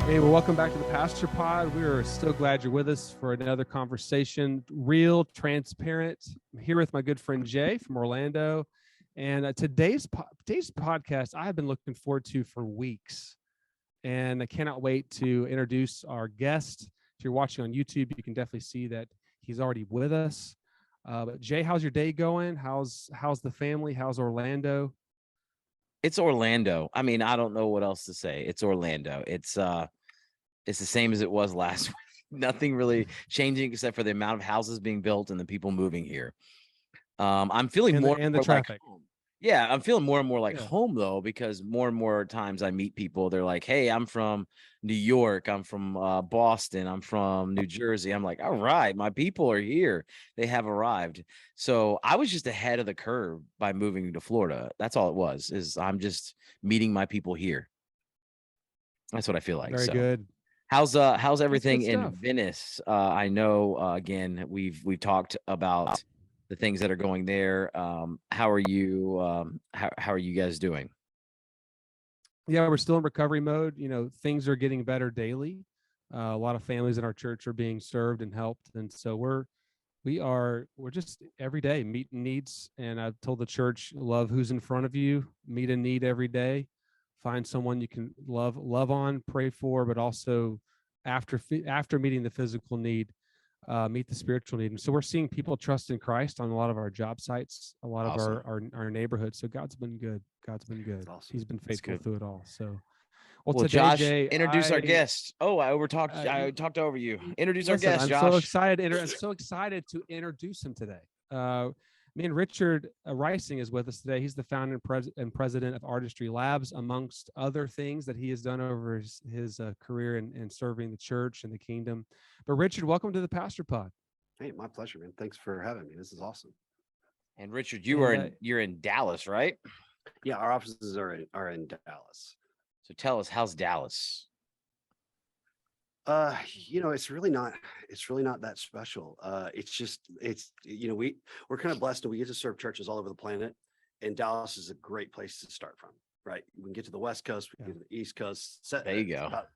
Hey, well, welcome back to the Pastor Pod. We're so glad you're with us for another conversation, real, transparent. I'm here with my good friend Jay from Orlando, and today's podcast I have been looking forward to for weeks, and I cannot wait to introduce our guest. If you're watching on YouTube, you can definitely see that he's already with us. But Jay, how's your day going? How's the family? How's Orlando? It's Orlando. I mean, I don't know what else to say. It's Orlando. It's the same as it was last week. Nothing really changing except for the amount of houses being built and the people moving here. I'm feeling And more the and more like traffic. home. Yeah, I'm feeling more and more like Yeah. home though, because more and more times I meet people, they're like, "Hey, I'm from New York, I'm from Boston, I'm from New Jersey." I'm like, "All right, my people are here. They have arrived." So I was just ahead of the curve by moving to Florida. That's all it was. Is I'm just meeting my people here. That's what I feel like. Very So good. how's That's good everything in stuff. Venice? I know again we've talked about the things that are going there. How are you? How are you guys doing? Yeah, we're still in recovery mode. Things are getting better daily. A lot of families in our church are being served and helped, and so we're just every day meeting needs. And I've told the church, love who's in front of you, meet a need every day, find someone you can love on, pray for, but also after meeting the physical need, meet the spiritual need. And so we're seeing people trust in Christ on a lot of our job sites, a lot of Awesome. our neighborhoods. So God's been good. God's been good. That's awesome. He's been That's faithful good. through it all. So, well, Well, today, Josh, Jay, introduce our guest. Oh, I overtalked. uh, I talked over you. Introduce our listen, guest, I'm so Josh. excited. I'm so excited to introduce him today. Me and Richard Reising is with us today. He's the founder and president of Artistry Labs, amongst other things that he has done over his career in serving the church and the kingdom. But Richard, welcome to the Pastor Pod. Hey, my pleasure, man. Thanks for having me. This is awesome. And Richard, And you're in Dallas, right? Yeah, our offices are in Dallas. So tell us, how's Dallas? It's really not that special. We're kind of blessed and we get to serve churches all over the planet, and Dallas is a great place to start from. Right, we can get to the West Coast, we can get to the East Coast. There you go. About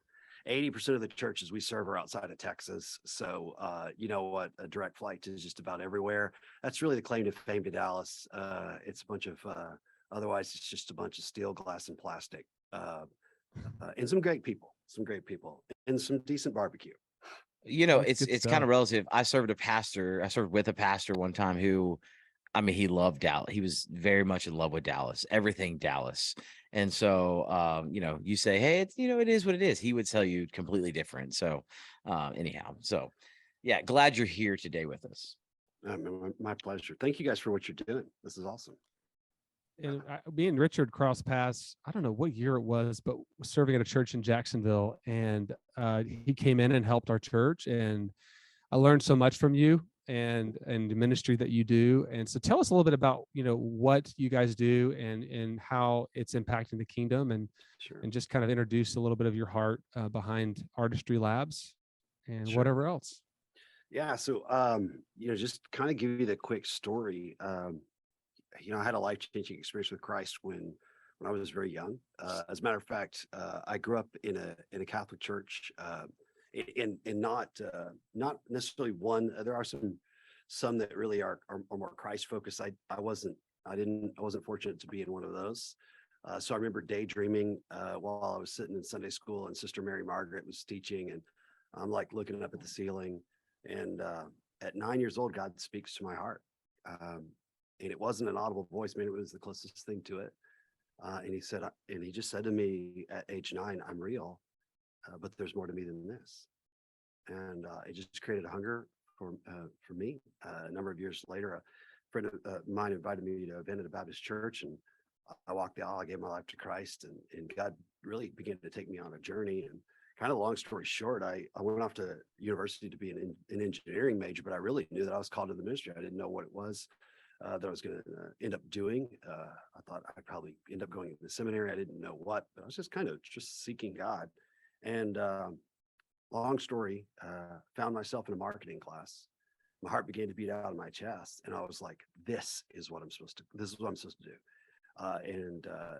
80% of the churches we serve are outside of Texas. So, you know what? A direct flight to just about everywhere. That's really the claim to fame to Dallas. It's a bunch of, otherwise, it's just a bunch of steel, glass, and plastic. And some great people, and some decent barbecue. that's good It's kind stuff. of relative. I served with a pastor one time who, I mean, he loved Dallas. He was very much in love with Dallas, everything Dallas. And so, you say, hey, it is what it is. He would tell you completely different. So, anyhow, so yeah, glad you're here today with us. My pleasure. Thank you guys for what you're doing. This is awesome. And me and Richard crossed paths. I don't know what year it was, but serving at a church in Jacksonville, and he came in and helped our church, and I learned so much from you and the ministry that you do. And so, tell us a little bit about what you guys do and how it's impacting the kingdom, and Sure. just kind of introduce a little bit of your heart behind Artistry Labs and Sure. whatever else. Yeah. So, just kind of give you the quick story. I had a life-changing experience with Christ when I was very young. As a matter of fact, I grew up in a Catholic church, in not necessarily one. There are some that really are more Christ focused. I wasn't fortunate to be in one of those. So I remember daydreaming while I was sitting in Sunday school, and Sister Mary Margaret was teaching, and I'm like looking up at the ceiling. And at 9 years old, God speaks to my heart. And it wasn't an audible voice. I mean, it was the closest thing to it. And he just said to me at age 9, I'm real, but there's more to me than this. And it just created a hunger for me. A number of years later, a friend of mine invited me to event at a Baptist church, and I walked the aisle. I gave my life to Christ, and God really began to take me on a journey. And kind of long story short, I went off to university to be an engineering major, but I really knew that I was called to the ministry. I didn't know what it was that I was going to end up doing. I thought I'd probably end up going to the seminary. I didn't know what, but I was just kind of just seeking God. And long story, found myself in a marketing class. My heart began to beat out of my chest, and I was like, this is what I'm supposed to do.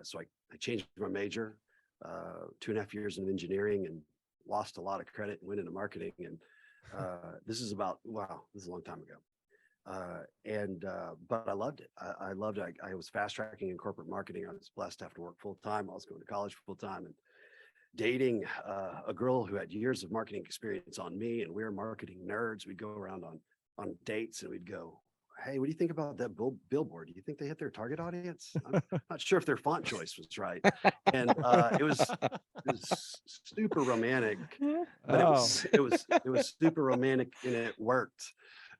So I changed my major, 2.5 years in engineering, and lost a lot of credit and went into marketing. And this is a long time ago. But I loved it. I loved it. I was fast tracking in corporate marketing. I was blessed to have to work full time. I was going to college full time and dating a girl who had years of marketing experience on me. And we were marketing nerds. We'd go around on dates and we'd go, hey, what do you think about that billboard? Do you think they hit their target audience? I'm not sure if their font choice was right. And it was super romantic, but it was super romantic and it worked.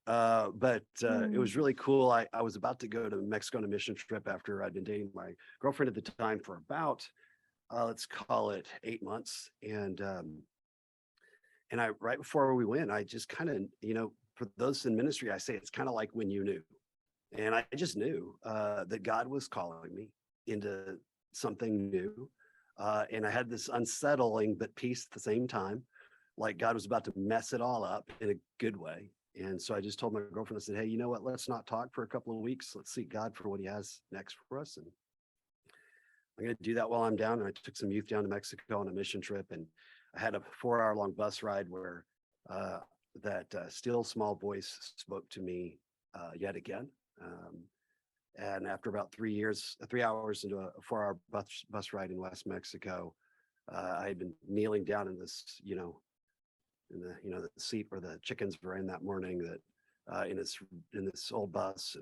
But it was really cool. I was about to go to Mexico on a mission trip after I'd been dating my girlfriend at the time for about, let's call it 8 months. And right before we went, I just kind of, for those in ministry, I say it's kind of like when you knew. And I just knew that God was calling me into something new. And I had this unsettling but peace at the same time, like God was about to mess it all up in a good way. And so I just told my girlfriend, I said, hey, you know what? Let's not talk for a couple of weeks. Let's seek God for what he has next for us. And I'm going to do that while I'm down. And I took some youth down to Mexico on a mission trip. And I had a 4-hour-long bus ride where that still small voice spoke to me yet again. And after about 3 hours into a 4-hour bus ride in West Mexico, I had been kneeling down in this, in the seat where the chickens were in that morning, that in this old bus,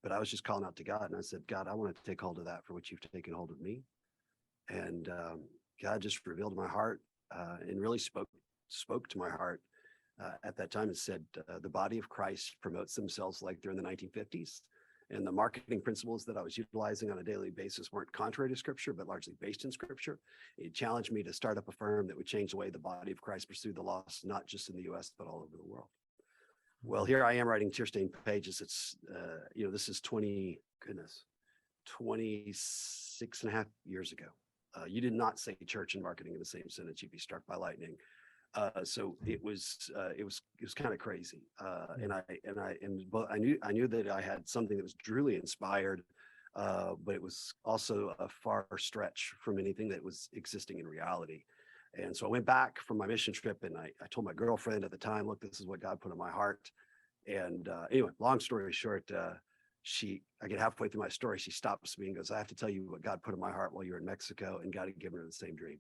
but I was just calling out to God, and I said, God, I want to take hold of that for which you've taken hold of me. And God just revealed my heart and really spoke to my heart at that time and said, the body of Christ promotes themselves like they're in the 1950s. And the marketing principles that I was utilizing on a daily basis weren't contrary to scripture, but largely based in scripture. It challenged me to start up a firm that would change the way the body of Christ pursued the lost, not just in the US, but all over the world. Well, here I am writing tear-stained pages. It's, this is 26 and a half years ago. You did not say church and marketing in the same sentence. You'd be struck by lightning. So it was kind of crazy. And I knew that I had something that was truly inspired, but it was also a far stretch from anything that was existing in reality. And so I went back from my mission trip, and I told my girlfriend at the time, look, this is what God put in my heart. And anyway, long story short, I get halfway through my story, she stops me and goes, I have to tell you what God put in my heart while you were in Mexico, and God had given her the same dream.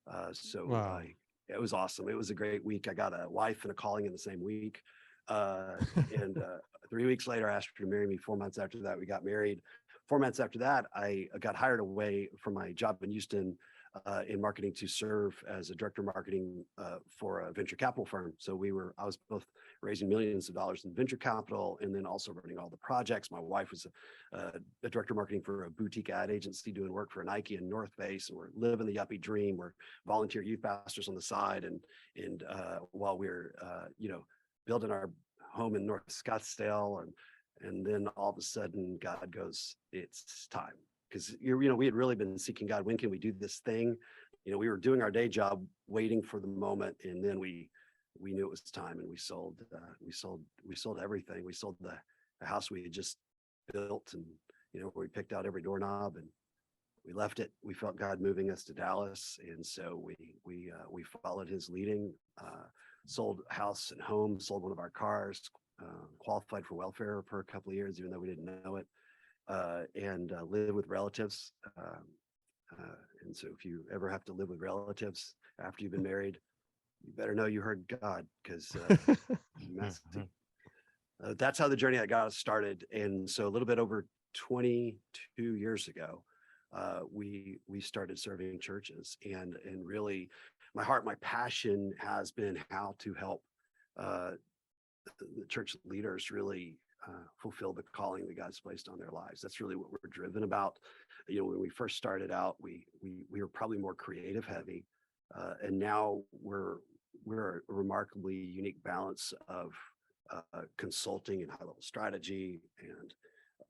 Wow. It was awesome. It was a great week. I got a wife and a calling in the same week. And 3 weeks later, I asked her to marry me. 4 months after that, we got married. 4 months after that, I got hired away from my job in Houston in marketing to serve as a director of marketing for a venture capital firm. So I was both raising millions of dollars in venture capital and then also running all the projects. My wife was a director of marketing for a boutique ad agency doing work for Nike and North Face, and we're living the yuppie dream. We're volunteer youth pastors on the side, and while we're building our home in North Scottsdale, and then all of a sudden God goes, it's time. Because we had really been seeking God. When can we do this thing? We were doing our day job, waiting for the moment, and then we knew it was time, and we sold everything. We sold the house we had just built, and where we picked out every doorknob, and we left it. We felt God moving us to Dallas, and so we followed His leading. Sold house and home, sold one of our cars, qualified for welfare for a couple of years, even though we didn't know it. And live with relatives. And so if you ever have to live with relatives after you've been married, you better know you heard God, because that's how the journey that got us started. And so a little bit over 22 years ago, we started serving churches, and really my heart, my passion has been how to help the church leaders really fulfill the calling that God's placed on their lives. That's really what we're driven about. When we first started out, we were probably more creative heavy, and now we're a remarkably unique balance of consulting and high-level strategy, and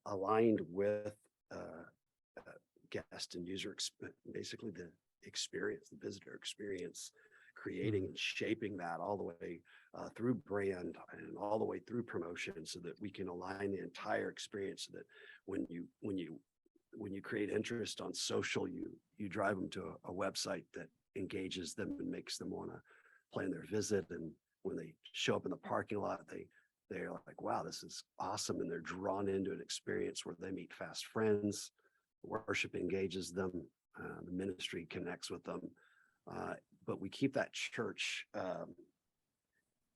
aligned with guest and user, basically the experience, the visitor experience, creating and shaping that all the way through brand and all the way through promotion, so that we can align the entire experience, so that when you create interest on social, you drive them to a website that engages them and makes them want to plan their visit. And when they show up in the parking lot, they're like, wow, this is awesome. And they're drawn into an experience where they meet fast friends. Worship engages them. The ministry connects with them. But we keep that church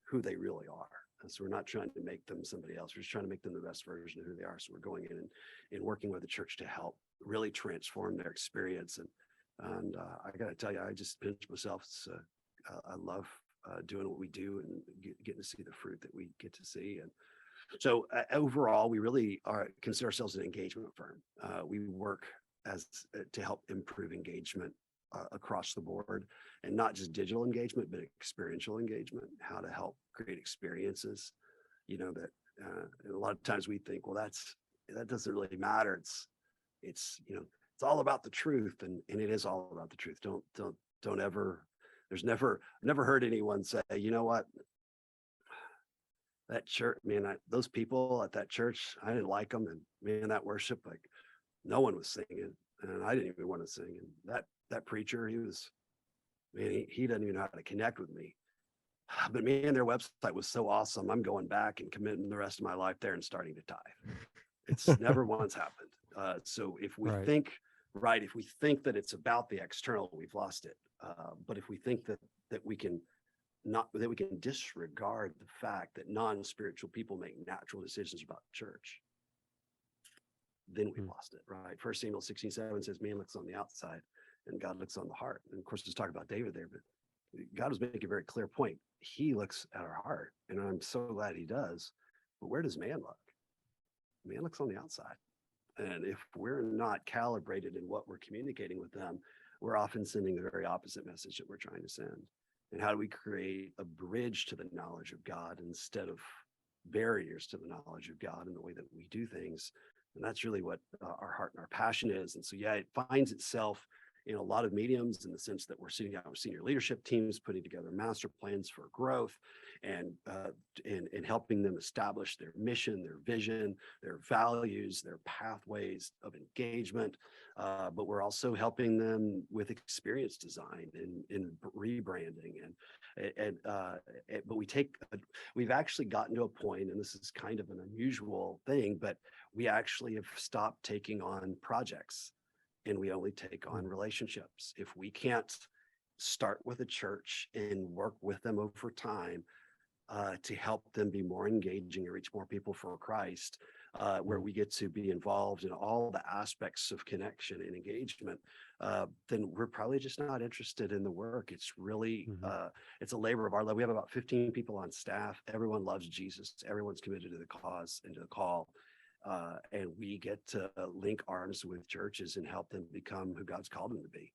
who they really are. And so we're not trying to make them somebody else. We're just trying to make them the best version of who they are. So we're going in and working with the church to help really transform their experience. And I got to tell you, I just pinch myself. I love doing what we do and getting to see the fruit that we get to see. And so overall, we really consider ourselves an engagement firm. We work to help improve engagement across the board, and not just digital engagement, but experiential engagement, how to help create experiences, that a lot of times we think, well, that doesn't really matter. It's all about the truth. And it is all about the truth. Don't ever, never heard anyone say, you know what, that church, man, those people at that church, I didn't like them. And man, that worship, like no one was singing and I didn't even want to sing. And that preacher, he doesn't even know how to connect with me. But man, their website was so awesome. I'm going back and committing the rest of my life there and starting to tithe. It's never once happened. So if we think that it's about the external, we've lost it. But if we think that we can disregard the fact that non-spiritual people make natural decisions about church, then we've lost it, right? 1 Samuel 16:7 says, man looks on the outside and God looks on the heart. And of course, just talk about David there, but God was making a very clear point. He looks at our heart, and I'm so glad he does. But where does man look? Man looks on the outside. And if we're not calibrated in what we're communicating with them, we're often sending the very opposite message that we're trying to send. And how do we create a bridge to the knowledge of God instead of barriers to the knowledge of God in the way that we do things? And that's really what our heart and our passion is. And so, yeah, it finds itself in a lot of mediums, in the sense that we're sitting down with senior leadership teams, putting together master plans for growth and helping them establish their mission, their vision, their values, their pathways of engagement. But we're also helping them with experience design and rebranding. But we've actually gotten to a point, and this is kind of an unusual thing, but we actually have stopped taking on projects. And we only take on relationships. If we can't start with a church and work with them over time to help them be more engaging and reach more people for Christ, where we get to be involved in all the aspects of connection and engagement, then we're probably just not interested in the work. It's really, it's a labor of our love. We have about 15 people on staff. Everyone loves Jesus. Everyone's committed to the cause and to the call. And we get to link arms with churches and help them become who God's called them to be,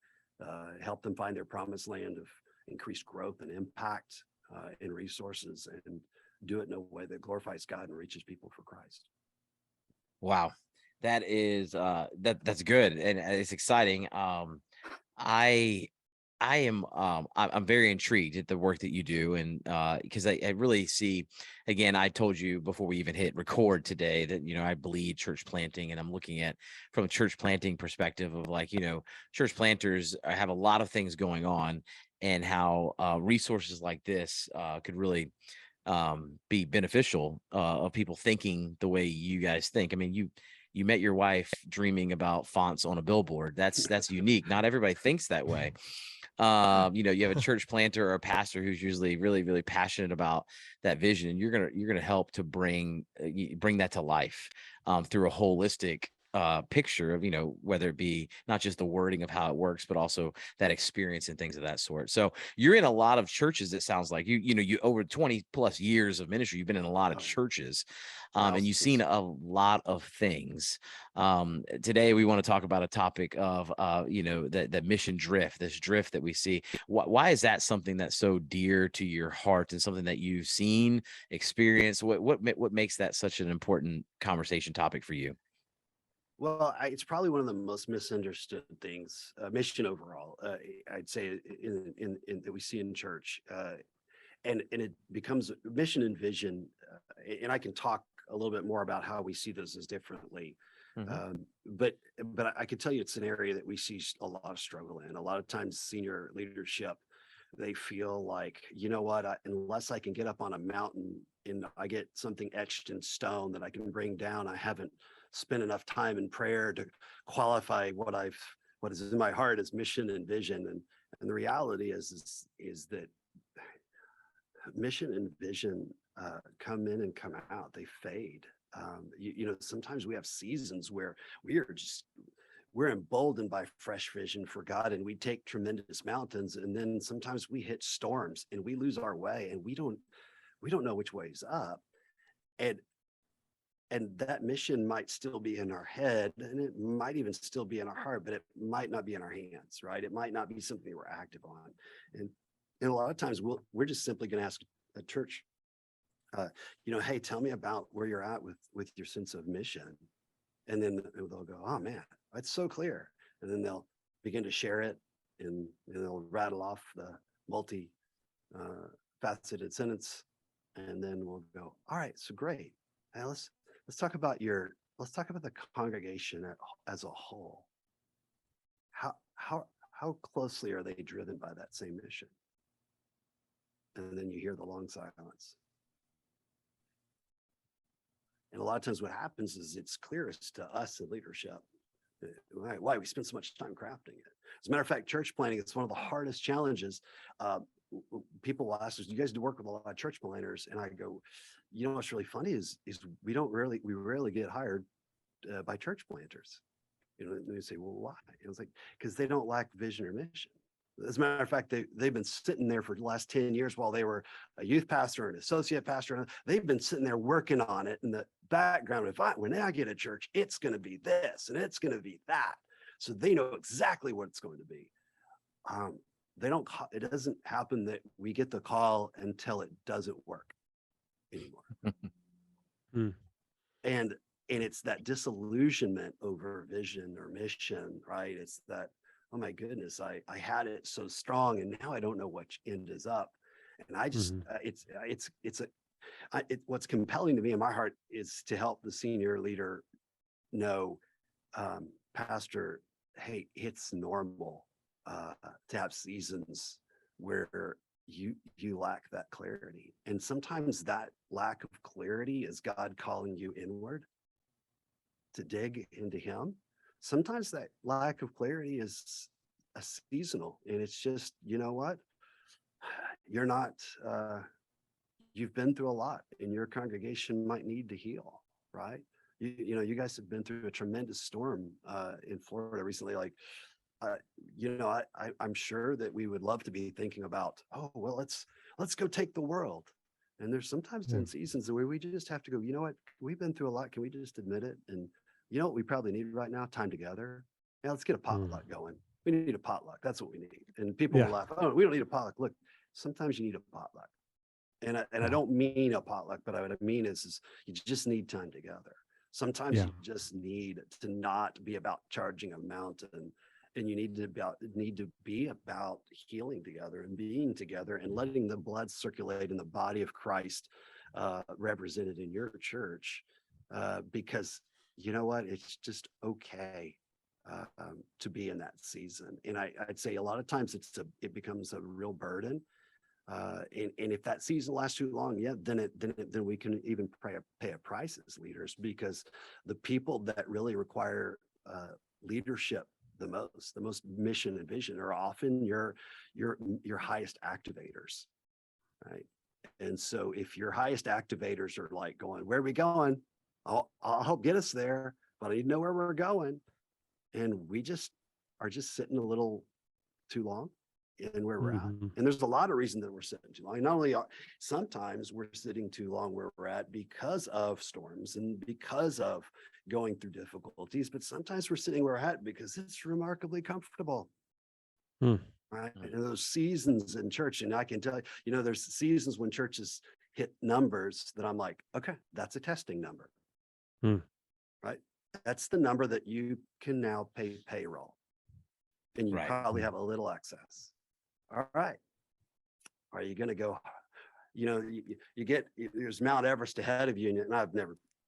help them find their promised land of increased growth and impact and resources, and do it in a way that glorifies God and reaches people for Christ. Wow. That is that's good, and it's exciting. I'm very intrigued at the work that you do, and because I really see, again, I told you before we even hit record today that I bleed church planting, and I'm looking at from a church planting perspective of church planters have a lot of things going on, and how resources like this could really be beneficial of people thinking the way you guys think. I mean, you met your wife dreaming about fonts on a billboard. That's unique. Not everybody thinks that way. You have a church planter or a pastor who's usually really, really passionate about that vision, and you're gonna help to bring that to life through a holistic picture of whether it be not just the wording of how it works, but also that experience and things of that sort. So you're in a lot of churches. It sounds like you over 20 plus years of ministry, you've been in a lot of churches, and you've seen a lot of things. Today we want to talk about a topic of that mission drift, this drift that we see. Why is that something that's so dear to your heart, and something that you've seen, experienced? What makes that such an important conversation topic for you? Well, it's probably one of the most misunderstood things, mission overall, I'd say in that we see in church, and it becomes mission and vision. And I can talk a little bit more about how we see those as differently. But I can tell you it's an area that we see a lot of struggle in. A lot of times senior leadership, they feel like, you know what, unless I can get up on a mountain and I get something etched in stone that I can bring down, I haven't spent enough time in prayer to qualify what is in my heart as mission and vision. And the reality is that mission and vision come in and come out. They fade. Sometimes we have seasons where we're emboldened by fresh vision for God, and we take tremendous mountains, and then sometimes we hit storms and we lose our way, and we don't know which way is up. And that mission might still be in our head, and it might even still be in our heart, but it might not be in our hands, right? It might not be something we're active on. And a lot of times we're just simply going to ask a church, hey, tell me about where you're at with your sense of mission. And then they'll go, oh man, that's so clear. And then they'll begin to share it, and they'll rattle off the faceted sentence. And then we'll go, all right, so great. Now let's talk about the congregation as a whole. How closely are they driven by that same mission? And then you hear the long silence. And a lot of times what happens is it's clearest to us in leadership why we spend so much time crafting it. As a matter of fact, church planning, it's one of the hardest challenges. People will ask us, do you guys do work with a lot of church planners? And I go, what's really funny is we rarely get hired by church planters. And they say, well, why? And it's like, because they don't lack vision or mission. As a matter of fact, they've been sitting there for the last 10 years while they were a youth pastor, an associate pastor. And they've been sitting there working on it in the background. When I get a church, it's going to be this and it's going to be that. So they know exactly what it's going to be. It doesn't happen that we get the call until it doesn't work anymore. And it's that disillusionment over vision or mission, right? It's that, oh my goodness, I had it so strong and now I don't know which end is up. And I just, what's compelling to me in my heart is to help the senior leader know, Pastor, hey, it's normal to have seasons where you lack that clarity. And sometimes that lack of clarity is God calling you inward to dig into him. Sometimes that lack of clarity is a seasonal, and it's just, you know what? You're not, you've been through a lot, and your congregation might need to heal, right? You guys have been through a tremendous storm in Florida recently. I'm sure that we would love to be thinking about, oh, well, let's go take the world. And there's sometimes in seasons where we just have to go, you know what? We've been through a lot. Can we just admit it? And you know what we probably need right now? Time together. Yeah, let's get a potluck going. We need a potluck. That's what we need. And people will laugh. Oh, we don't need a potluck. Look, sometimes you need a potluck. And I don't mean a potluck, but what I mean is you just need time together. Sometimes you just need to not be about charging a mountain, and you need to be about healing together and being together and letting the blood circulate in the body of Christ represented in your church, because you know what? It's just okay to be in that season. And I'd say a lot of times it becomes a real burden. And if that season lasts too long, then we can even pay a price as leaders, because the people that really require leadership the most mission and vision are often your highest activators, right? And so if your highest activators are like going, where are we going? I'll help get us there, but I need to know where we're going. And we just are sitting a little too long in where we're at. And there's a lot of reason that we're sitting too long. Not only sometimes we're sitting too long where we're at because of storms and because of going through difficulties, but sometimes we're sitting where we're at because it's remarkably comfortable. Right. And those seasons in church, and I can tell you, there's seasons when churches hit numbers that I'm like, okay, that's a testing number. Right. That's the number that you can now pay payroll. And you probably have a little excess. All right. Are you going to go, you get, there's Mount Everest ahead of you. And I'm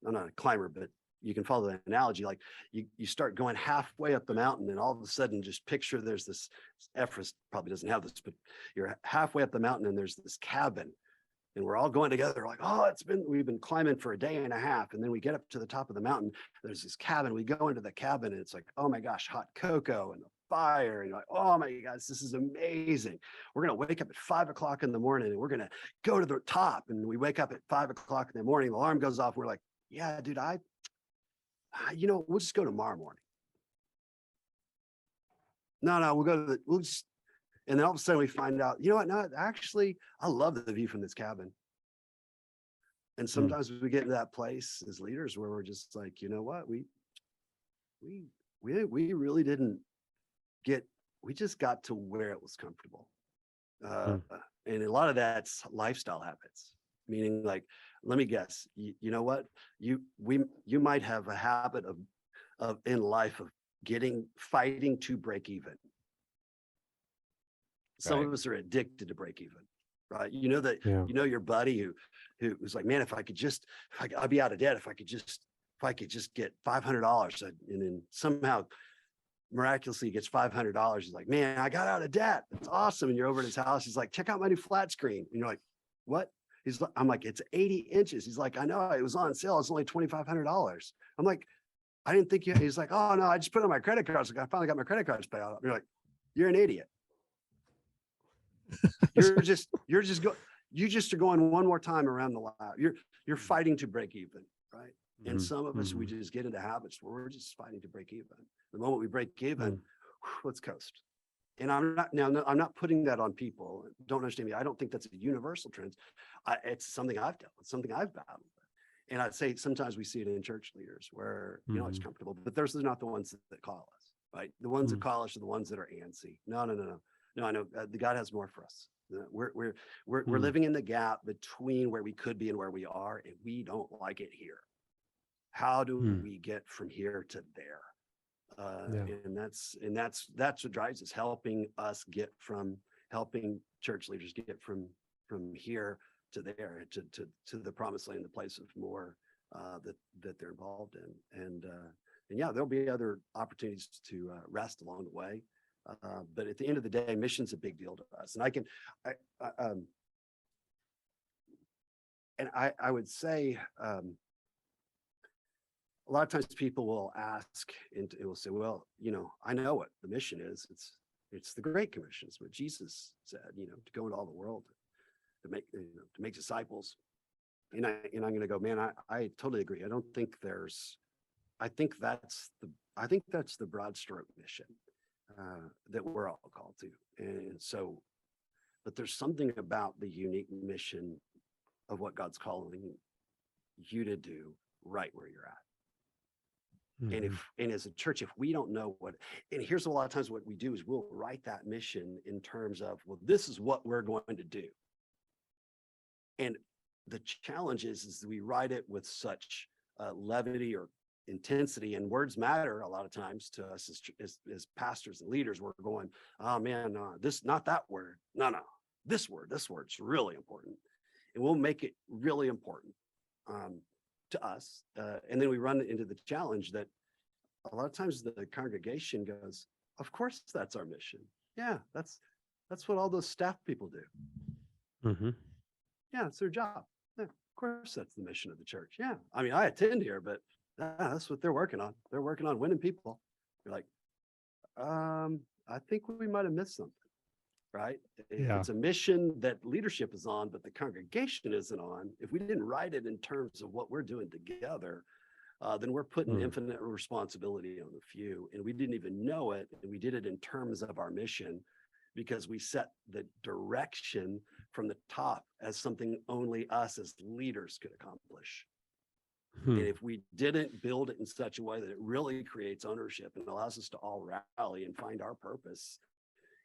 not a climber, but you can follow the analogy. Like you start going halfway up the mountain, and all of a sudden, just picture there's this. Everest probably doesn't have this, but you're halfway up the mountain, and there's this cabin, and we're all going together. Like, oh, we've been climbing for a day and a half, and then we get up to the top of the mountain. There's this cabin. We go into the cabin, and it's like, oh my gosh, hot cocoa and the fire, and you're like, oh my gosh, this is amazing. We're gonna wake up at 5 o'clock in the morning, and we're gonna go to the top. And we wake up at 5 o'clock in the morning. The alarm goes off. We're like, yeah, dude, we'll just go tomorrow morning. No, we'll just, and then all of a sudden we find out, you know what? No, actually, I love the view from this cabin. And sometimes we get into that place as leaders where we're just like, you know what? We really didn't we just got to where it was comfortable. And a lot of that's lifestyle habits, meaning like, let me guess, you know what? You might have a habit of in life of fighting to break even. Some of us are addicted to break even, right? You know that, your buddy who was like, man, I'd be out of debt if I could just get $500, and then somehow miraculously he gets $500. He's like, man, I got out of debt. It's awesome. And you're over at his house. He's like, check out my new flat screen. And you're like, what? I'm like, it's 80 inches. He's like, I know, it was on sale. It's only $2,500. I'm like, I didn't think he's like, oh no, I just put it on my credit cards. Like, I finally got my credit cards paid out. You're like, you're an idiot. You just are going one more time around the lap. You're fighting to break even, right? And some of us, we just get into habits where we're just fighting to break even. The moment we break even, let's coast. And I'm not putting that on people. Don't understand me. I don't think that's a universal trend. It's something I've dealt with, something I've battled with. And I'd say sometimes we see it in church leaders where, it's comfortable, but those are not the ones that call us, right? The ones that call us are the ones that are antsy. No, I know God has more for us. We're living in the gap between where we could be and where we are, and we don't like it here. How do we get from here to there? And that's what drives us, helping church leaders get from here to there, to the promised land, the place of more that they're involved in. And there'll be other opportunities to rest along the way. But at the end of the day, mission's a big deal to us. And I would say, a lot of times people will ask and it will say, well, I know what the mission is. It's the Great Commission. It's what Jesus said, to go into all the world, to make disciples. And I'm going to go, man, I totally agree. I think that's the broad stroke mission that we're all called to. And so, but there's something about the unique mission of what God's calling you to do right where you're at. And as a church, if we don't know and here's a lot of times what we do is we'll write that mission in terms of, well, this is what we're going to do. And the challenge is we write it with such levity or intensity, and words matter a lot of times to us as pastors and leaders. We're going, oh man, this, not that word. No, this word's really important. And we'll make it really important to us. And then we run into the challenge that a lot of times the congregation goes, of course, that's our mission. Yeah, that's what all those staff people do. Yeah, it's their job. Yeah, of course, that's the mission of the church. Yeah, I mean, I attend here, but that's what they're working on. They're working on winning people. You're like, I think we might have missed something, right? If it's a mission that leadership is on, but the congregation isn't on, if we didn't write it in terms of what we're doing together, then we're putting infinite responsibility on the few, and we didn't even know it. And we did it in terms of our mission because we set the direction from the top as something only us as leaders could accomplish. And if we didn't build it in such a way that it really creates ownership and allows us to all rally and find our purpose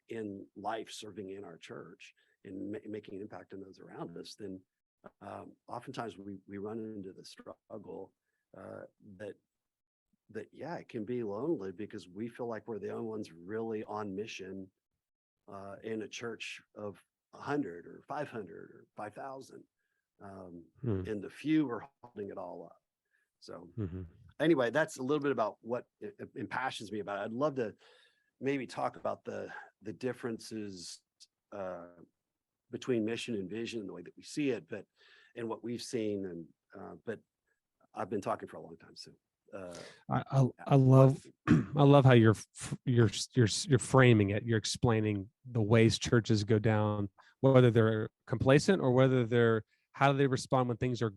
in life, serving in our church and making an impact on those around us, then oftentimes we run into the struggle that it can be lonely because we feel like we're the only ones really on mission in a church of 100 or 500 or 5,000. And the few are holding it all up. So anyway, that's a little bit about what impassions me about it. I'd love to maybe talk about the differences between mission and vision, the way that we see it, but and what we've seen. And but I've been talking for a long time, so I love I love how you're framing it. You're explaining the ways churches go down, whether they're complacent or whether they're how do they respond when things are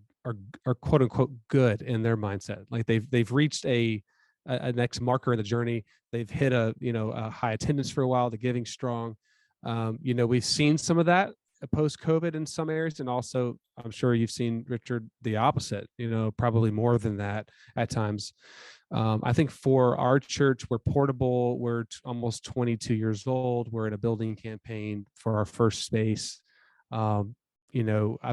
quote unquote good in their mindset. Like they've reached a next marker in the journey. They've hit a high attendance for a while. The giving strong. We've seen some of that post COVID in some areas, and also I'm sure you've seen, Richard, the opposite. Probably more than that at times. I think for our church, we're portable. We're almost 22 years old. We're in a building campaign for our first space. I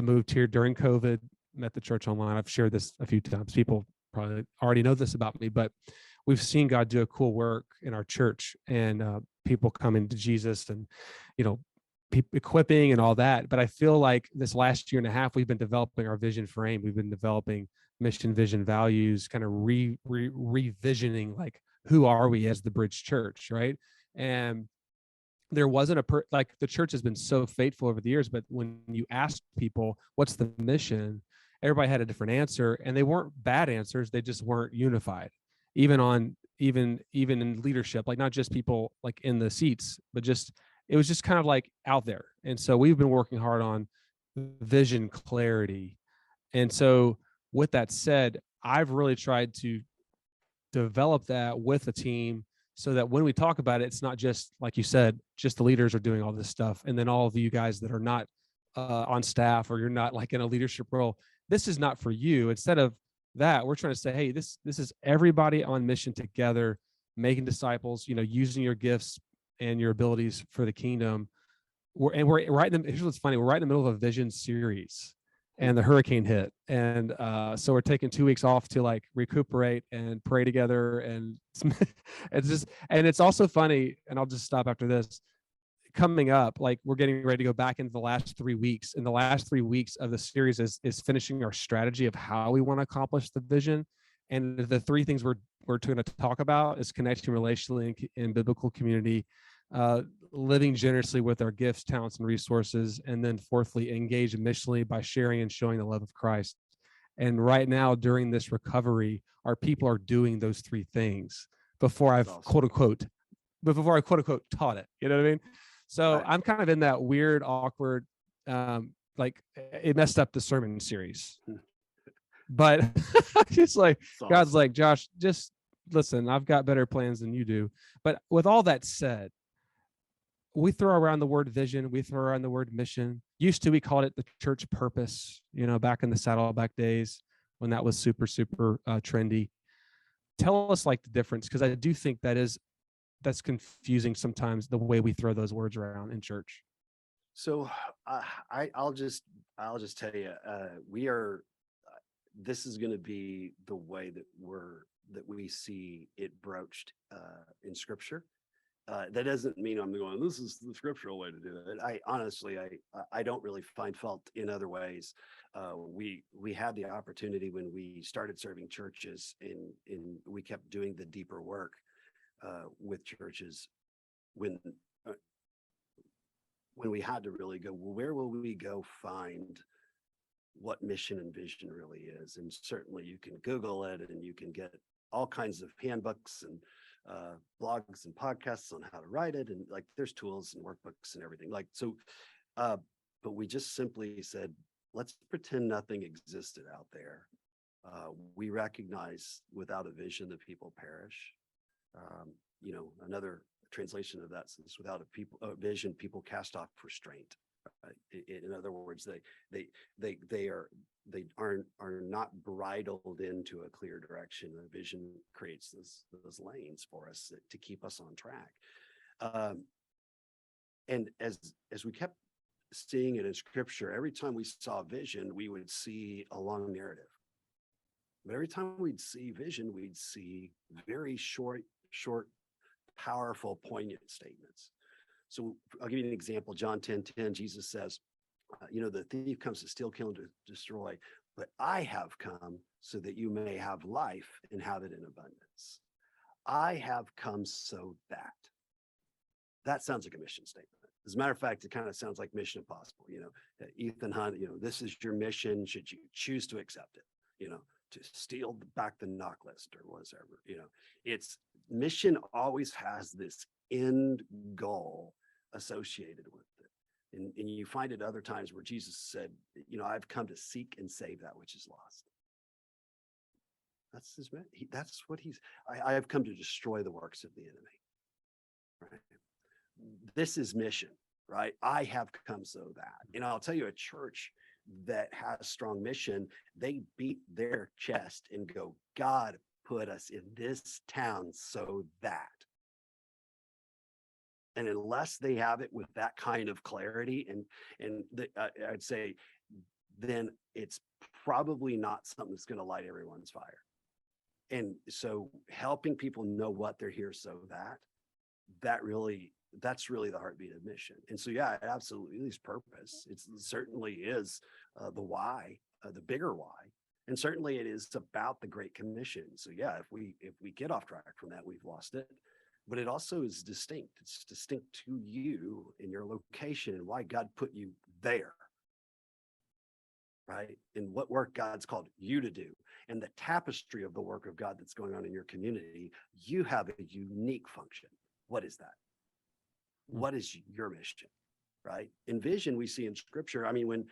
moved here during COVID, met the church online. I've shared this a few times. People probably already know this about me, but we've seen God do a cool work in our church, and people coming to Jesus, and equipping and all that. But I feel like this last year and a half, we've been developing our vision frame. We've been developing mission, vision, values, kind of revisioning, like, who are we as the Bridge Church, right? And there wasn't like, the church has been so faithful over the years, but when you ask people what's the mission, everybody had a different answer, and they weren't bad answers. They just weren't unified, even in leadership, like not just people like in the seats, but just it was just kind of like out there. And so we've been working hard on vision clarity. And so with that said, I've really tried to develop that with a team so that when we talk about it, it's not just, like you said, just the leaders are doing all this stuff, and then all of you guys that are not on staff, or you're not like in a leadership role, this is not for you. Instead of that, we're trying to say, hey, this is everybody on mission together, making disciples, using your gifts and your abilities for the kingdom. We're right in the, here's what's funny, we're right in the middle of a vision series, and the hurricane hit. And so we're taking 2 weeks off to like recuperate and pray together. And it's also funny, and I'll just stop after this. Coming up, like, we're getting ready to go back into the last 3 weeks. And the last 3 weeks of the series is finishing our strategy of how we want to accomplish the vision. And the three things we're going to talk about is connecting relationally in biblical community, living generously with our gifts, talents, and resources, and then fourthly, engage missionally by sharing and showing the love of Christ. And right now, during this recovery, our people are doing those three things before I've quote unquote taught it. You know what I mean? So right. I'm kind of in that weird, awkward, like, it messed up the sermon series. But it's like, awesome. God's like, Josh, just listen, I've got better plans than you do. But with all that said, we throw around the word vision, we throw around the word mission. Used to, we called it the church purpose, back in the Saddleback days when that was super, super trendy. Tell us like the difference, because I do think that's confusing sometimes, the way we throw those words around in church. So I'll just tell you, this is going to be the way that we see it broached in Scripture. That doesn't mean I'm going, this is the scriptural way to do it. I don't really find fault in other ways. We had the opportunity when we started serving churches, and we kept doing the deeper work with churches when we had to really go, well, where will we go find what mission and vision really is? And certainly you can Google it, and you can get all kinds of handbooks and blogs and podcasts on how to write it, and like there's tools and workbooks and everything, like, so but we just simply said, let's pretend nothing existed out there. We recognize without a vision the people perish. Another translation of that says, without a vision, people cast off restraint. In other words, they are not bridled into a clear direction. A vision creates those lanes for us to keep us on track. And as we kept seeing it in Scripture, every time we saw vision, we would see a long narrative. But every time we'd see vision, we'd see very short, powerful, poignant statements. So I'll give you an example. John 10:10, Jesus says, the thief comes to steal, kill, and to destroy. but I have come so that you may have life and have it in abundance. I have come so that. That sounds like a mission statement. As a matter of fact, it kind of sounds like Mission Impossible. Ethan Hunt, this is your mission. Should you choose to accept it, to steal back the knock list or whatever, it's mission always has this end goal associated with it. And you find it other times where Jesus said, I've come to seek and save that which is lost. That's his, that's what I have come to destroy the works of the enemy. Right. This is mission, right? I have come so that, I'll tell you, a church that has strong mission, they beat their chest and go, God put us in this town so that. And unless they have it with that kind of clarity, I'd say, then it's probably not something that's going to light everyone's fire. And so helping people know what they're here so that's really the heartbeat of mission. And so, yeah, it absolutely is purpose. It certainly is the why, the bigger why. And certainly it is about the Great Commission. So yeah, if we get off track from that, we've lost it. But it also is distinct. It's distinct to you in your location and why God put you there, right? And what work God's called you to do. And the tapestry of the work of God that's going on in your community, you have a unique function. What is that? What is your mission, right? In vision, we see in scripture, I mean, when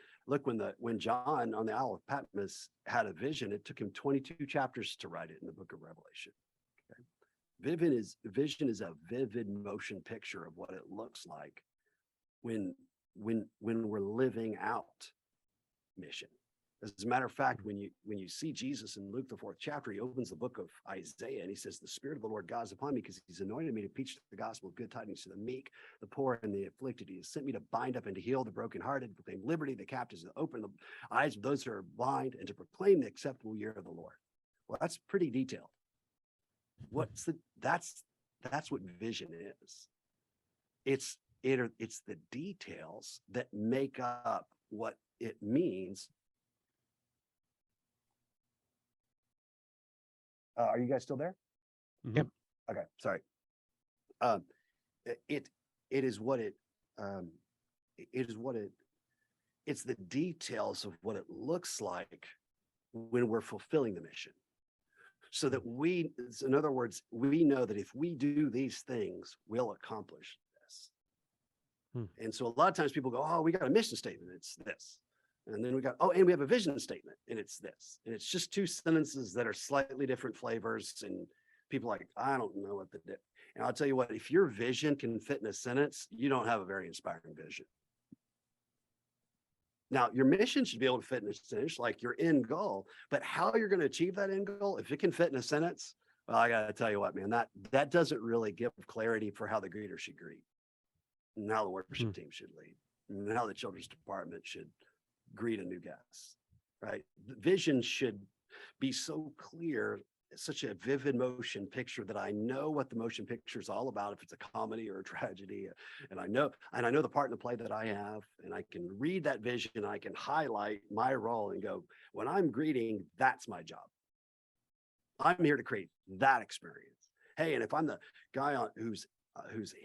John on the Isle of Patmos had a vision, it took him 22 chapters to write it in the book of Revelation. Okay? Vision is a vivid motion picture of what it looks like when we're living out mission. As a matter of fact, when you see Jesus in Luke, the 4th chapter, he opens the book of Isaiah and he says, the Spirit of the Lord God is upon me because he's anointed me to preach the gospel of good tidings to the meek, the poor, and the afflicted. He has sent me to bind up and to heal the brokenhearted, to proclaim liberty to the captives, to open the eyes of those who are blind, and to proclaim the acceptable year of the Lord. Well, that's pretty detailed. That's what vision is. It's the details that make up what it means. Are you guys still there? Mm-hmm. Yep. Okay, sorry. It's the details of what it looks like when we're fulfilling the mission. So that in other words, we know that if we do these things, we'll accomplish this. And so a lot of times people go, oh, we got a mission statement, it's this. And then we have a vision statement, and it's this. And it's just two sentences that are slightly different flavors. And people are like, I don't know what and I'll tell you what, if your vision can fit in a sentence, you don't have a very inspiring vision. Now, your mission should be able to fit in a sentence, like your end goal, but how you're going to achieve that end goal, if it can fit in a sentence, well, I got to tell you what, man, that doesn't really give clarity for how the greeter should greet, and how the worship team should lead, and how the children's department should greet a new guest, right? The vision should be so clear, such a vivid motion picture that I know what the motion picture is all about, if it's a comedy or a tragedy, and I know the part in the play that I have, and I can read that vision, and I can highlight my role and go, when I'm greeting, that's my job. I'm here to create that experience. Hey, and if I'm the guy who's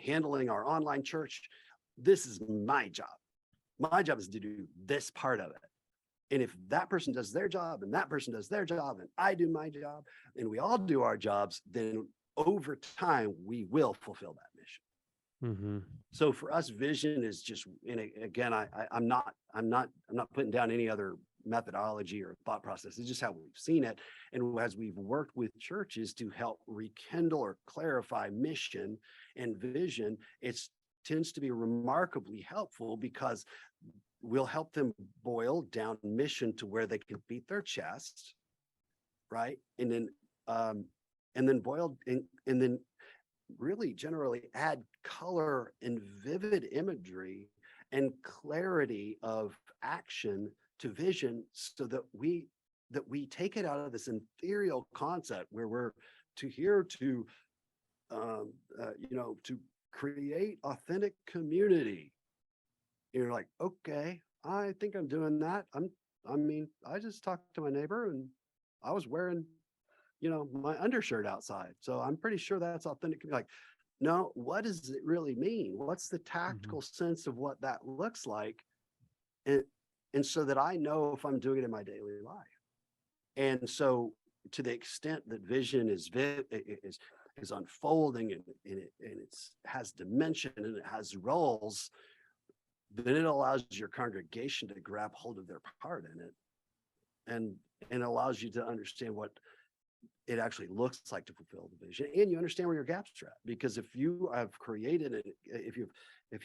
handling our online church, this is my job. My job is to do this part of it. And if that person does their job and that person does their job and I do my job and we all do our jobs, then over time, we will fulfill that mission. Mm-hmm. So for us, vision is just, and again, I'm not putting down any other methodology or thought process. It's just how we've seen it. And as we've worked with churches to help rekindle or clarify mission and vision, it tends to be remarkably helpful because we'll help them boil down mission to where they can beat their chest, right? And then boil and then really generally add color and vivid imagery and clarity of action to vision, so that we take it out of this ethereal concept where we're here to create authentic community. You're like, okay, I think I'm doing that. I mean, I just talked to my neighbor and I was wearing, my undershirt outside. So I'm pretty sure that's authentic. Like, no, what does it really mean? What's the Mhm. tactical sense of what that looks like? And, and so that I know if I'm doing it in my daily life. And so to the extent that vision is unfolding and it's has dimension and it has roles, then it allows your congregation to grab hold of their part in it and allows you to understand what it actually looks like to fulfill the vision, and you understand where your gaps are at. Because if you have created it, if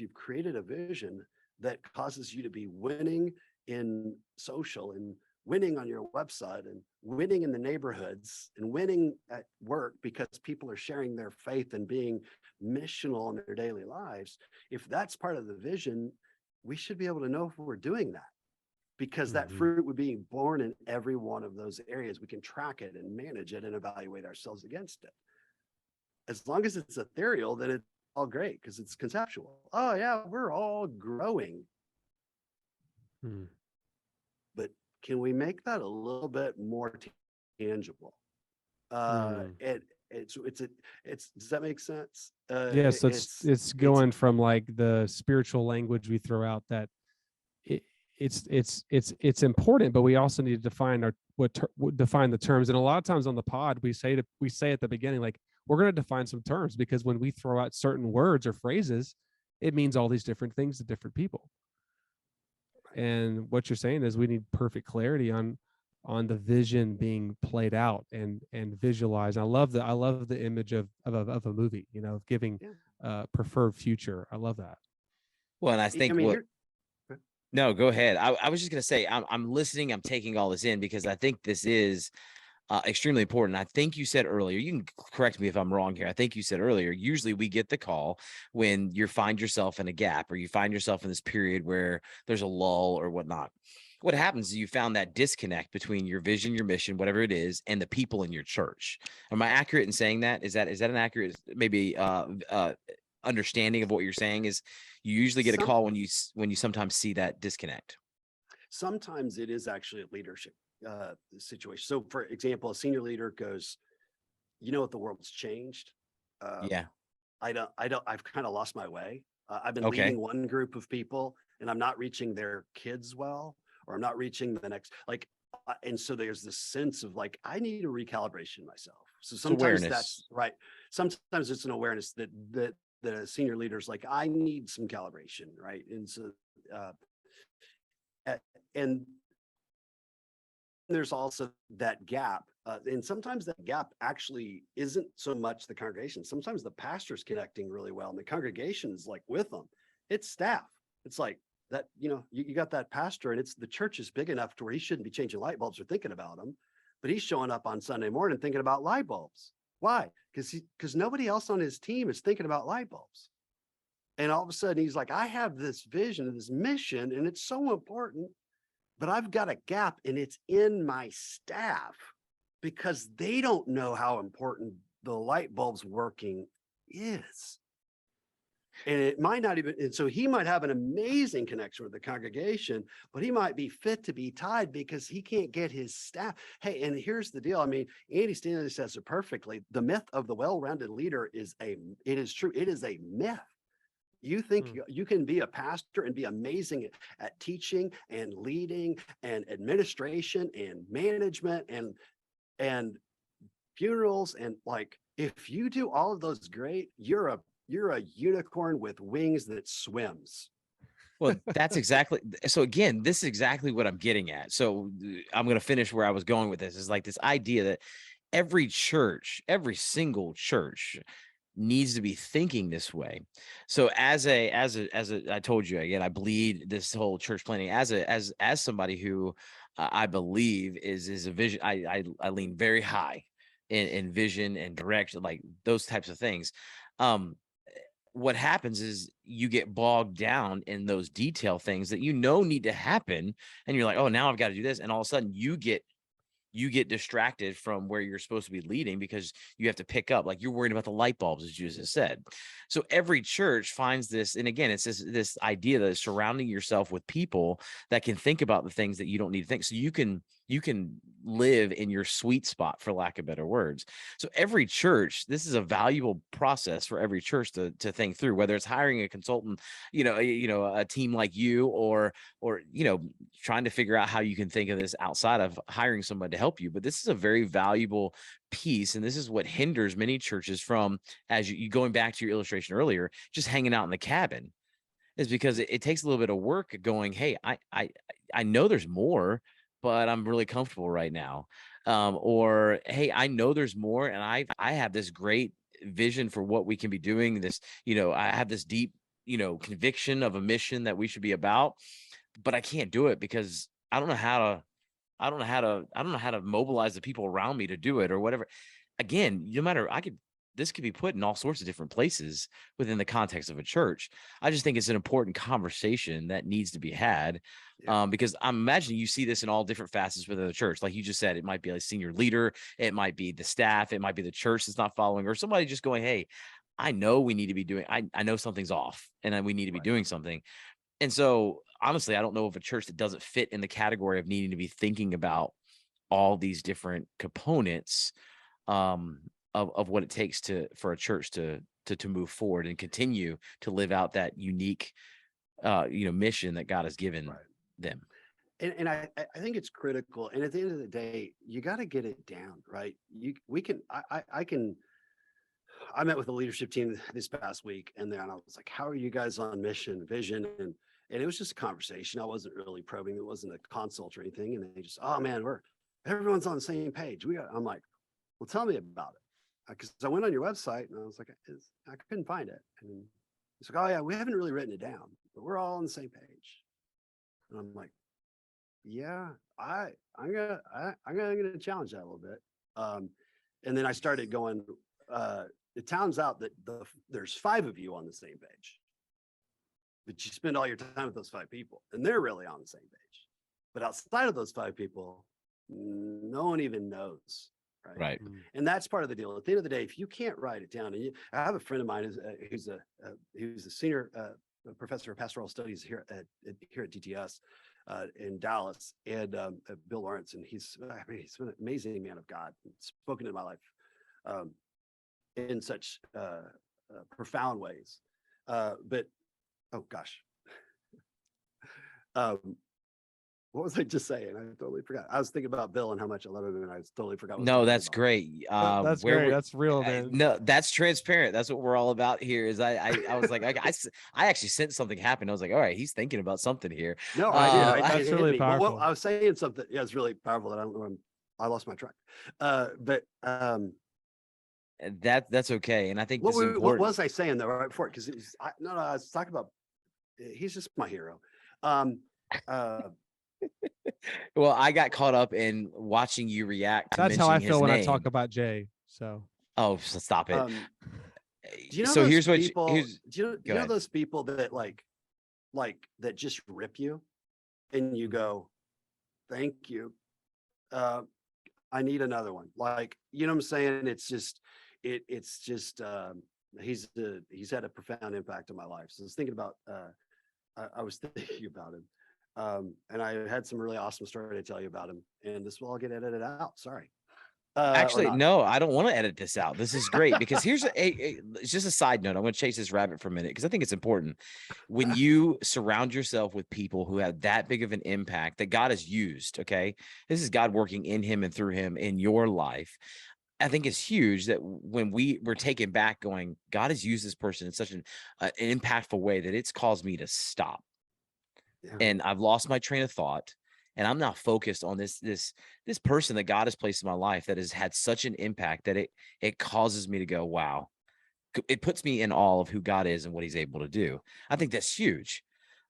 you've created a vision that causes you to be winning in social and winning on your website and winning in the neighborhoods and winning at work because people are sharing their faith and being missional in their daily lives, if that's part of the vision, we should be able to know if we're doing that, because that Mhm. fruit would be born in every one of those areas. We can track it and manage it and evaluate ourselves against it. As long as it's ethereal, then it's all great because it's conceptual. Oh yeah, we're all growing. Mhm. But can we make that a little bit more tangible? Mhm. Does that make sense? Yeah, so it's It's going from like the spiritual language we throw out that it, it's important, but we also need to define define the terms. And a lot of times on the pod, we say at the beginning, like, we're going to define some terms, because when we throw out certain words or phrases, it means all these different things to different people. And what you're saying is we need perfect clarity on the vision being played out and visualized. I love the image of a movie, of giving yeah. preferred future. I love that. Well, and I I think mean, what here. no, go ahead. I was just gonna say I'm listening, I'm taking all this in because I think this is extremely important. I think you said earlier, you can correct me if I'm wrong here. I think you said earlier, usually we get the call when you find yourself in a gap or you find yourself in this period where there's a lull or whatnot. What happens is you found that disconnect between your vision, your mission, whatever it is, and the people in your church. Am I accurate in saying that? Is that an accurate, maybe understanding of what you're saying? Is you usually get a Some call when you sometimes see that disconnect? Sometimes it is actually a leadership situation. So, for example, a senior leader goes, "You know what? The world's changed. Um, Yeah. I've kind of lost my way. I've been Okay. leading one group of people and I'm not reaching their kids well, or I'm not reaching the next, like, and so there's this sense of like, I need a recalibration myself. So It's sometimes awareness. that's right. Sometimes it's an awareness that the senior leader's like, I need some calibration. Right. And so, uh, and there's also that gap. And sometimes that gap actually isn't so much the congregation. Sometimes the pastor's connecting really well and the congregation is like with them. It's staff. It's like that, you got that pastor and the church is big enough to where he shouldn't be changing light bulbs or thinking about them, but he's showing up on Sunday morning thinking about light bulbs. Why? Because nobody else on his team is thinking about light bulbs. And all of a sudden he's like, I have this vision, this mission, and it's so important, but I've got a gap and it's in my staff because they don't know how important the light bulbs working is. And it might not even, and so he might have an amazing connection with the congregation, but he might be fit to be tied because he can't get his staff. Hey, and here's the deal. I mean, Andy Stanley says it perfectly. The myth of the well-rounded leader it is true. It is a myth. You think you can be a pastor and be amazing at teaching and leading and administration and management and funerals, and like, if you do all of those great, you're a unicorn with wings that swims. Well, that's exactly. So again, this is exactly what I'm getting at. So I'm going to finish where I was going with this, is like this idea that every church, every single church needs to be thinking this way. So I told you again, I bleed this whole church planning as somebody who I believe is a vision. I lean very high in vision and direction, like those types of things. What happens is you get bogged down in those detail things that need to happen, and you're like, oh, now I've got to do this, and all of a sudden you you get distracted from where you're supposed to be leading because you have to pick up, like you're worried about the light bulbs, as you just said. So every church finds this. And again, it's this idea that is surrounding yourself with people that can think about the things that you don't need to think. So you can live in your sweet spot, for lack of better words. So every church, this is a valuable process for every church to think through, whether it's hiring a consultant, a team like you, or trying to figure out how you can think of this outside of hiring somebody to help you. But this is a very valuable piece, and this is what hinders many churches from, as you going back to your illustration earlier, just hanging out in the cabin, is because it takes a little bit of work going, hey, I know there's more, but I'm really comfortable right now. Or, hey, I know there's more, and I have this great vision for what we can be doing. This, I have this deep, conviction of a mission that we should be about, but I can't do it because I don't know how to mobilize the people around me to do it or whatever. Again, no matter, this could be put in all sorts of different places within the context of a church. I just think it's an important conversation that needs to be had. Because I'm imagining you see this in all different facets within the church. Like you just said, it might be a senior leader, it might be the staff, it might be the church that's not following, or somebody just going, hey, I know we need to be doing, I know something's off and then we need to be doing something. And so honestly, I don't know of a church that doesn't fit in the category of needing to be thinking about all these different components of what it takes for a church to move forward and continue to live out that unique mission that God has given them. And I think it's critical. And at the end of the day, you got to get it down, right? I met with the leadership team this past week, and then I was like, how are you guys on mission, vision? And it was just a conversation. I wasn't really probing. It wasn't a consult or anything. And they just, oh man, everyone's on the same page. I'm like, well, tell me about it. Because I went on your website and I was like, I couldn't find it. And it's like, oh yeah, we haven't really written it down, but we're all on the same page. And I'm like, yeah, I'm gonna challenge that a little bit. And then I started going. It turns out that there's 5 of you on the same page, but you spend all your time with those 5 people, and they're really on the same page. But outside of those 5 people, no one even knows. Right. And that's part of the deal. At the end of the day, if you can't write it down, and I have a friend of mine who's a senior professor of pastoral studies here at DTS in Dallas, and Bill Lawrence, and he's an amazing man of God, spoken in my life in such profound ways. But oh gosh. What was I just saying? I totally forgot. I was thinking about Bill and how much I love him, and I totally forgot. No, that's great. That's great. That's real, man. No, that's transparent. That's what we're all about here. Is I was like, I actually sensed something happen. I was like, all right, he's thinking about something here. No, I did. That's really powerful. Well, I was saying something. Yeah, it's really powerful that I don't know. I lost my track. But that's okay. And I think what was I saying though right before? Because I was talking about. He's just my hero. Well, I got caught up in watching you react to That's how I mentioning feel his when name. I talk about Jay. So so stop it. Do you know so those here's people, what here's, do you know those people that like that just rip you and you go, thank you. I need another one. Like, you know what I'm saying? It's just he's had a profound impact on my life. So I was thinking about him. And I had some really awesome story to tell you about him, and this will all get edited out. Sorry. Actually, no, I don't want to edit this out. This is great because here's it's just a side note. I'm going to chase this rabbit for a minute because I think it's important. When you surround yourself with people who have that big of an impact that God has used, okay, this is God working in him and through him in your life. I think it's huge that when we were taken back going, God has used this person in such an impactful way that it's caused me to stop. Yeah. And I've lost my train of thought. And I'm now focused on this person that God has placed in my life that has had such an impact that it causes me to go, wow. It puts me in awe of who God is and what he's able to do. I think that's huge.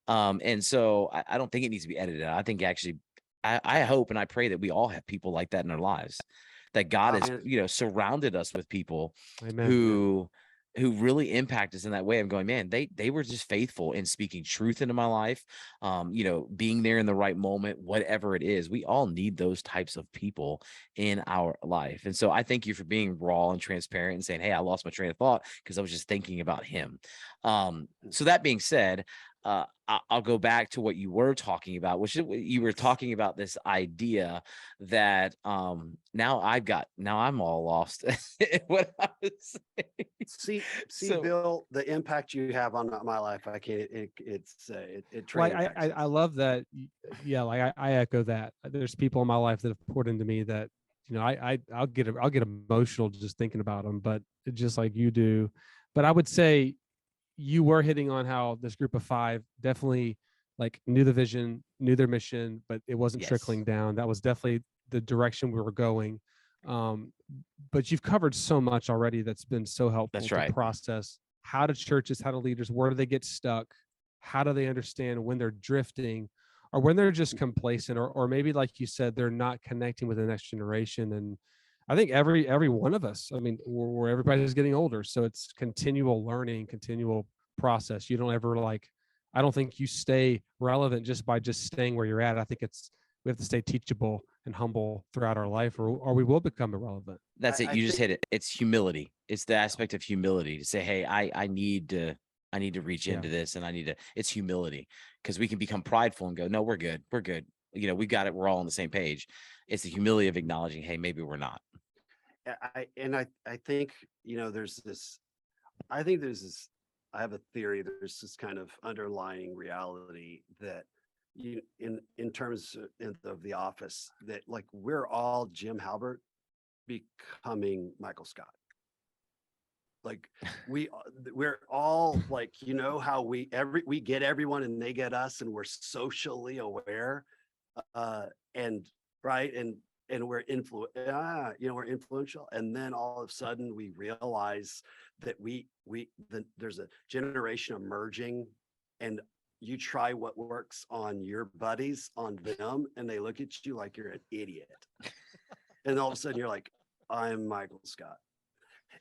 And so I don't think it needs to be edited. I think actually, I hope and I pray that we all have people like that in our lives, that God has, surrounded us with people Amen. Who who really impact us in that way. I'm going, man, they were just faithful in speaking truth into my life. Being there in the right moment, whatever it is. We all need those types of people in our life. And so I thank you for being raw and transparent and saying, hey, I lost my train of thought because I was just thinking about him. So that being said, I'll go back to what you were talking about, which you were talking about this idea that now I'm all lost. What I was saying. See, So, Bill, the impact you have on my life, I can't. It Well, train wrecks I it. love that. Yeah, like I echo that. There's people in my life that have poured into me that, I'll get emotional just thinking about them, but just like you do. But I would say you were hitting on how this group of five definitely like knew the vision, knew their mission, but it wasn't yes, trickling down. That was definitely the direction we were going. Um, but you've covered so much already that's been so helpful that's to right. process how do churches, how do leaders, where do they get stuck? How do they understand when they're drifting or when they're just complacent or maybe like you said, they're not connecting with the next generation. And I think every one of us, I mean, where everybody's getting older. So it's continual learning, continual process. You don't ever I don't think you stay relevant just by just staying where you're at. I think we have to stay teachable and humble throughout our life or we will become irrelevant. That's it. I You just think hit it. It's humility. It's the aspect of humility to say, hey, I need to reach Yeah. into this and it's humility, because we can become prideful and go, no, we're good. We're good. We got it. We're all on the same page. It's the humility of acknowledging, hey, maybe we're not. I think there's this. I think there's this. I have a theory. There's this kind of underlying reality that in terms of the office that like we're all Jim Halbert becoming Michael Scott. Like we're all like, how we get everyone and they get us and we're socially aware, and right and we're we're influential, and then all of a sudden we realize that there's a generation emerging, and you try what works on your buddies on them, and they look at you like you're an idiot, and all of a sudden you're like, I'm Michael Scott.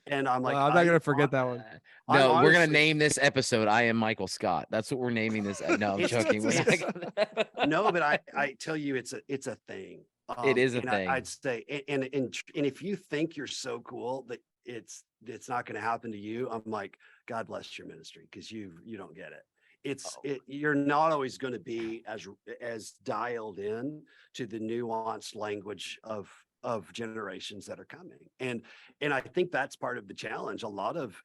And I'm like, I'm not gonna forget that one. No, we're gonna honestly, name this episode I Am Michael Scott. That's what we're naming this. No, I'm joking. We're not gonna... no, but I tell you, it's a thing. It is a and thing. I'd say, and if you think you're so cool that it's not going to happen to you, I'm like, God bless your ministry, because you don't get it. You're not always going to be as dialed in to the nuanced language of generations that are coming, and I think that's part of the challenge. A lot of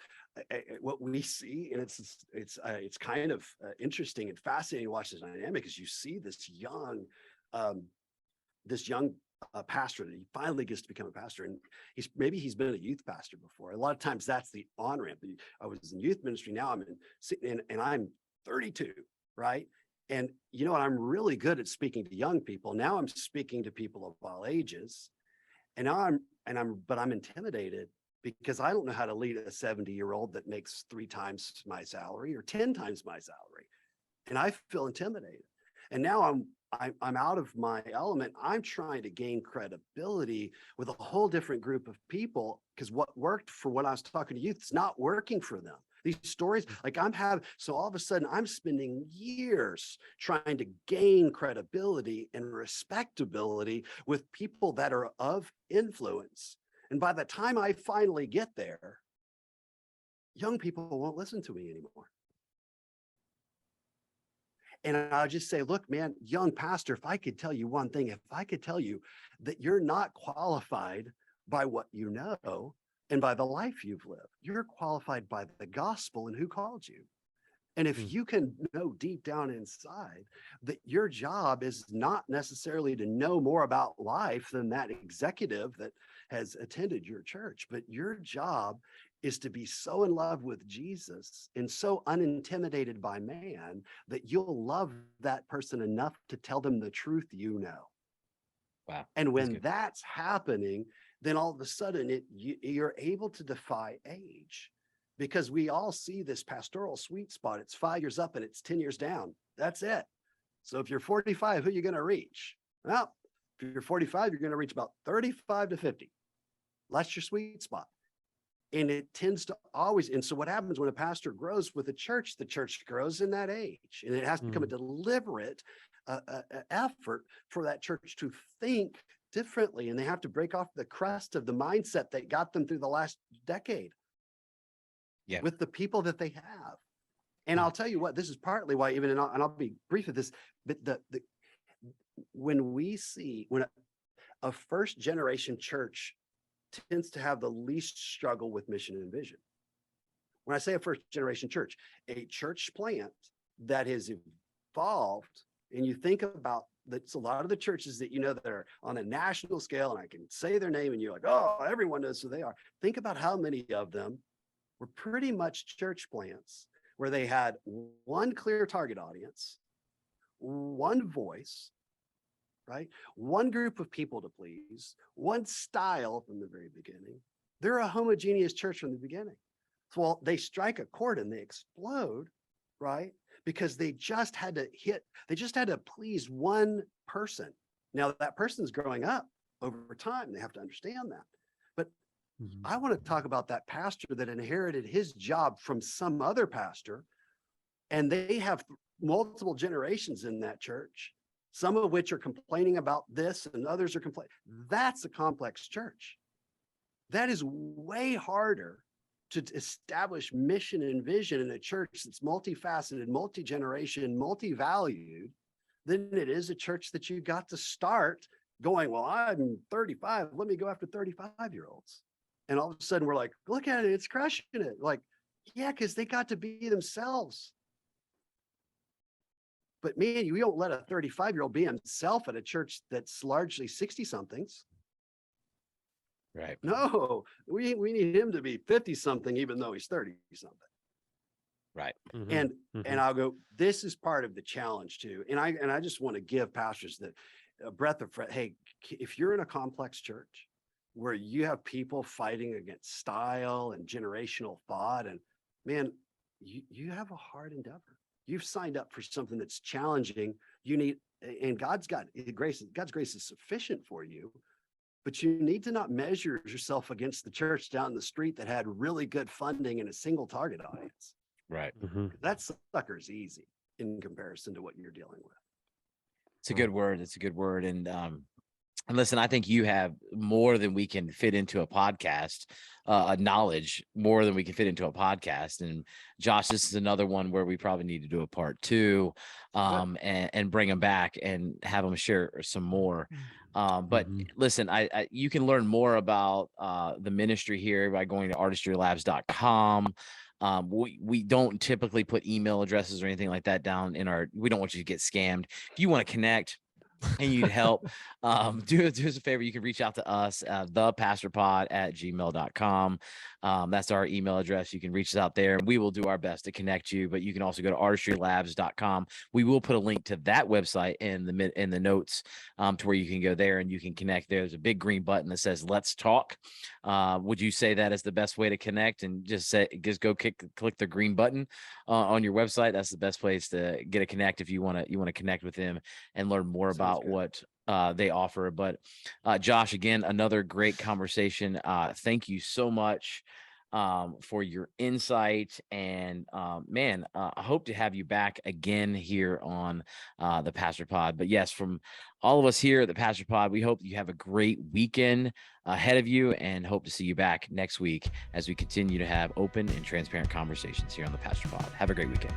what we see, and it's kind of interesting and fascinating to watch this dynamic, is you see this young pastor that he finally gets to become a pastor, and he's been a youth pastor before. A lot of times that's the on ramp. I was in youth ministry, now I'm and I'm 32, right? And I'm really good at speaking to young people. Now I'm speaking to people of all ages, and now I'm intimidated because I don't know how to lead a 70-year-old that makes 3 times my salary or 10 times my salary, and I feel intimidated. And now I'm out of my element. I'm trying to gain credibility with a whole different group of people, because what worked for when I was talking to youth, it's not working for them. These stories, like so all of a sudden I'm spending years trying to gain credibility and respectability with people that are of influence. And by the time I finally get there, young people won't listen to me anymore. And I'll just say, look, man, young pastor, if I could tell you one thing, if I could tell you that you're not qualified by what you know and by the life you've lived, you're qualified by the gospel and who called you. And if you can know deep down inside that your job is not necessarily to know more about life than that executive that has attended your church, but your job is to be so in love with Jesus and so unintimidated by man that you'll love that person enough to tell them the truth you know. Wow. And when that's happening, then all of a sudden you're able to defy age, because we all see this pastoral sweet spot. It's 5 years up and it's 10 years down. That's it. So if you're 45, who are you going to reach? Well, if you're 45, you're going to reach about 35 to 50. That's your sweet spot. And it tends to always, and so what happens when a pastor grows with a church, the church grows in that age, and it has to become a deliberate effort for that church to think differently, and they have to break off the crust of the mindset that got them through the last decade with the people that they have. And I'll tell you what, this is partly why, even, and I'll be brief with this, but when a first generation church tends to have the least struggle with mission and vision. When I say a first generation church, a church plant that has evolved, and you think about that's a lot of the churches that that are on a national scale, and I can say their name and you're like, oh, everyone knows who they are. Think about how many of them were pretty much church plants where they had one clear target audience, one voice, right? One group of people to please, one style from the very beginning. They're a homogeneous church from the beginning. So, well, they strike a chord and they explode, right? Because they just had to please one person. Now that person's growing up over time. They have to understand that. But I want to talk about that pastor that inherited his job from some other pastor, and they have multiple generations in that church, some of which are complaining about this and others are complaining. That's a complex church. That is way harder to establish mission and vision in a church that's multifaceted, multi-generation, multi-valued than it is a church that you got to start going, well, I'm 35. Let me go after 35-year-olds. And all of a sudden we're like, look at it. It's crushing it. Like, yeah, because they got to be themselves. But man, you don't let a 35-year-old be himself at a church that's largely 60-somethings. Right. No, we need him to be 50-something, even though he's 30-something. Right. And I'll go, this is part of the challenge too. And I just want to give pastors a breath of fresh. Hey, if you're in a complex church where you have people fighting against style and generational thought, and man, you have a hard endeavor. You've signed up for something that's challenging. You need, and God's grace is sufficient for you, but you need to not measure yourself against the church down the street that had really good funding and a single target audience. Right. That sucker's easy in comparison to what you're dealing with. It's a good word. It's a good word. And listen, I think you have more than we can fit into a podcast, knowledge more than we can fit into a podcast. And Josh, this is another one where we probably need to do a part 2, and bring him back and have him share some more. But listen, you can learn more about the ministry here by going to artistrylabs.com. We don't typically put email addresses or anything like that down we don't want you to get scammed. If you want to connect and you'd help, do us a favor. You can reach out to us, thepastorpod@gmail.com. That's our email address. You can reach us out there and we will do our best to connect you, but you can also go to artistrylabs.com. We will put a link to that website in the notes, to where you can go there and you can connect. There's a big green button that says let's talk. Would you say that is the best way to connect, and just go click the green button on your website? That's the best place to get a connect if you want to connect with them and learn more about what they offer. But Josh, again, another great conversation. Thank you so much for your insight, and man, I hope to have you back again here on the Pastor Pod. But yes, from all of us here at the Pastor Pod, we hope you have a great weekend ahead of you, and hope to see you back next week as we continue to have open and transparent conversations here on the Pastor Pod. Have a great weekend.